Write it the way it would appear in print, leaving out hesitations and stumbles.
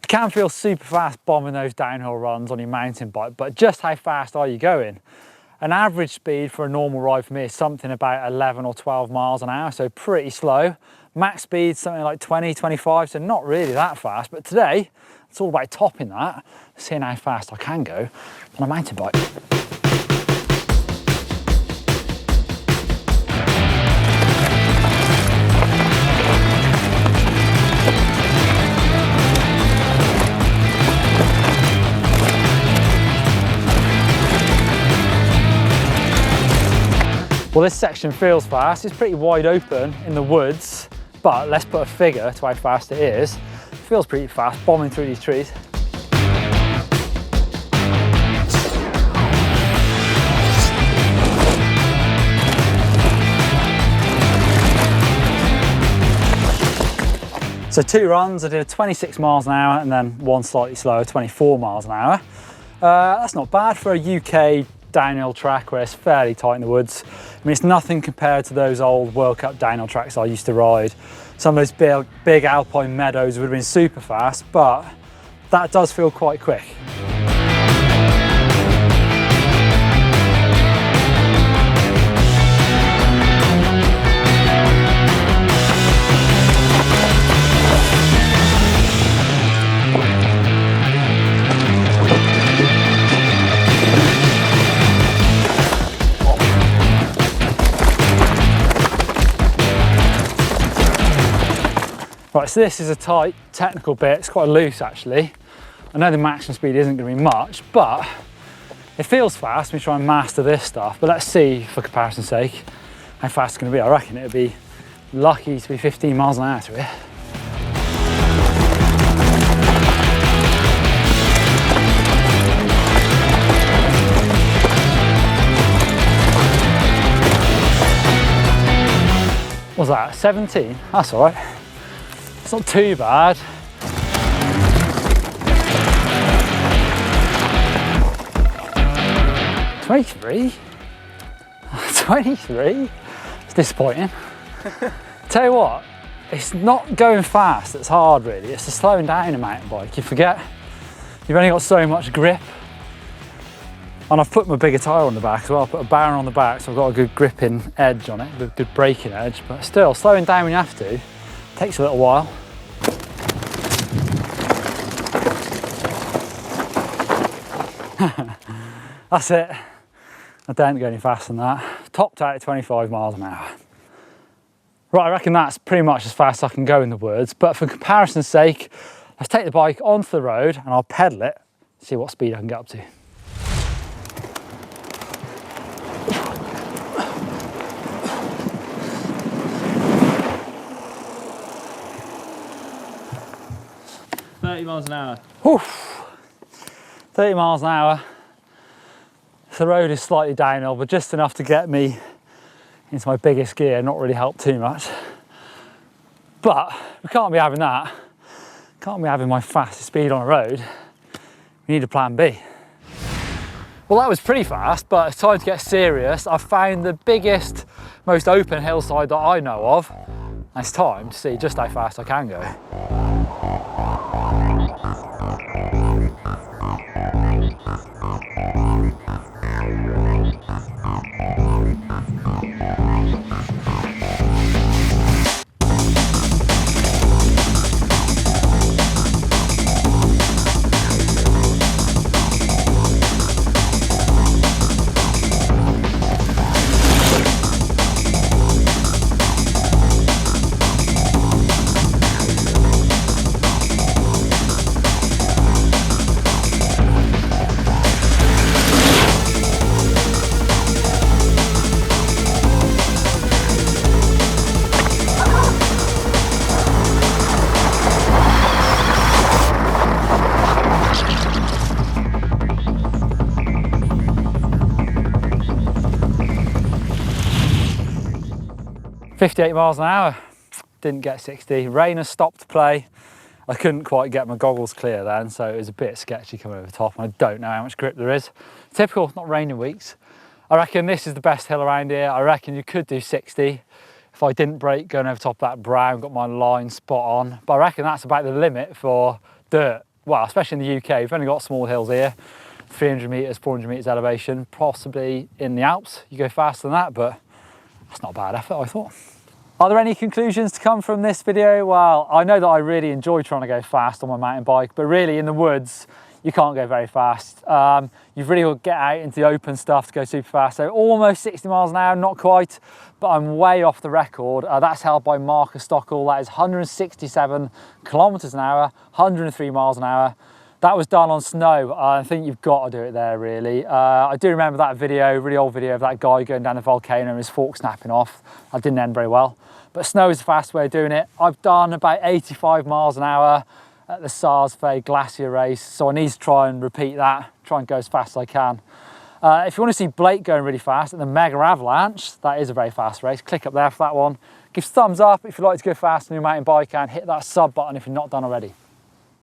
You can feel super fast bombing those downhill runs on your mountain bike, but just how fast are you going? An average speed for a normal ride for me is something about 11 or 12 miles an hour, so pretty slow. Max speed something like 20, 25, so not really that fast. But today, it's all about topping that, seeing how fast I can go on a mountain bike. Well, this section feels fast. It's pretty wide open in the woods, but let's put a figure to how fast it is. It feels pretty fast, bombing through these trees. So 2 runs, I did 26 miles an hour and then one slightly slower, 24 miles an hour. That's not bad for a UK downhill track where it's fairly tight in the woods. I mean, it's nothing compared to those old World Cup downhill tracks I used to ride. Some of those big alpine meadows would have been super fast, but that does feel quite quick. Right, so this is a tight technical bit. It's quite loose actually. I know the maximum speed isn't going to be much, but it feels fast. We try and master this stuff, but let's see, for comparison's sake, how fast it's going to be. I reckon it'll be lucky to be 15 miles an hour through it. What's that, 17? That's all right. It's not too bad. $23? $23? It's disappointing. Tell you what, it's not going fast that's hard really, it's the slowing down a mountain bike. You forget you've only got so much grip. And I've put my bigger tyre on the back as well. I put a barren on the back, so I've got a good gripping edge on it, a good braking edge, but still, slowing down when you have to takes a little while. That's it. I don't go any faster than that. Topped out at 25 miles an hour. Right, I reckon that's pretty much as fast as I can go in the woods, but for comparison's sake, let's take the bike onto the road and I'll pedal it, see what speed I can get up to. Miles an hour. Oof. 30 miles an hour. The road is slightly downhill, but just enough to get me into my biggest gear, not really help too much. But we can't be having that. Can't be having my fastest speed on a road. We need a plan B. Well, that was pretty fast, but it's time to get serious. I've found the biggest, most open hillside that I know of. And it's time to see just how fast I can go. .58 miles an hour, didn't get 60. Rain has stopped play. I couldn't quite get my goggles clear then, so it was a bit sketchy coming over the top, and I don't know how much grip there is. Typical, not raining weeks. I reckon this is the best hill around here. I reckon you could do 60 if I didn't brake going over top of that brow and got my line spot on. But I reckon that's about the limit for dirt well, especially in the UK, we've only got small hills here, 300 metres, 400 metres elevation. Possibly in the Alps, you go faster than that, but that's not a bad effort, I thought. Are there any conclusions to come from this video? Well, I know that I really enjoy trying to go fast on my mountain bike, but really in the woods, you can't go very fast. You've really got to get out into the open stuff to go super fast. So almost 60 miles an hour, not quite, but I'm way off the record. That's held by Marcus Stockel. That is 167 kilometers an hour, 103 miles an hour. That was done on snow. I think you've got to do it there, really. I do remember that video, really old video of that guy going down the volcano and his fork snapping off. That didn't end very well. But snow is the fast way of doing it. I've done about 85 miles an hour at the Sarsfay Glacier race, so I need to try and repeat that, try and go as fast as I can. If you want to see Blake going really fast at the Mega Avalanche, that is a very fast race, click up there for that one. Give thumbs up if you'd like to go fast on your mountain bike and hit that sub button if you're not done already.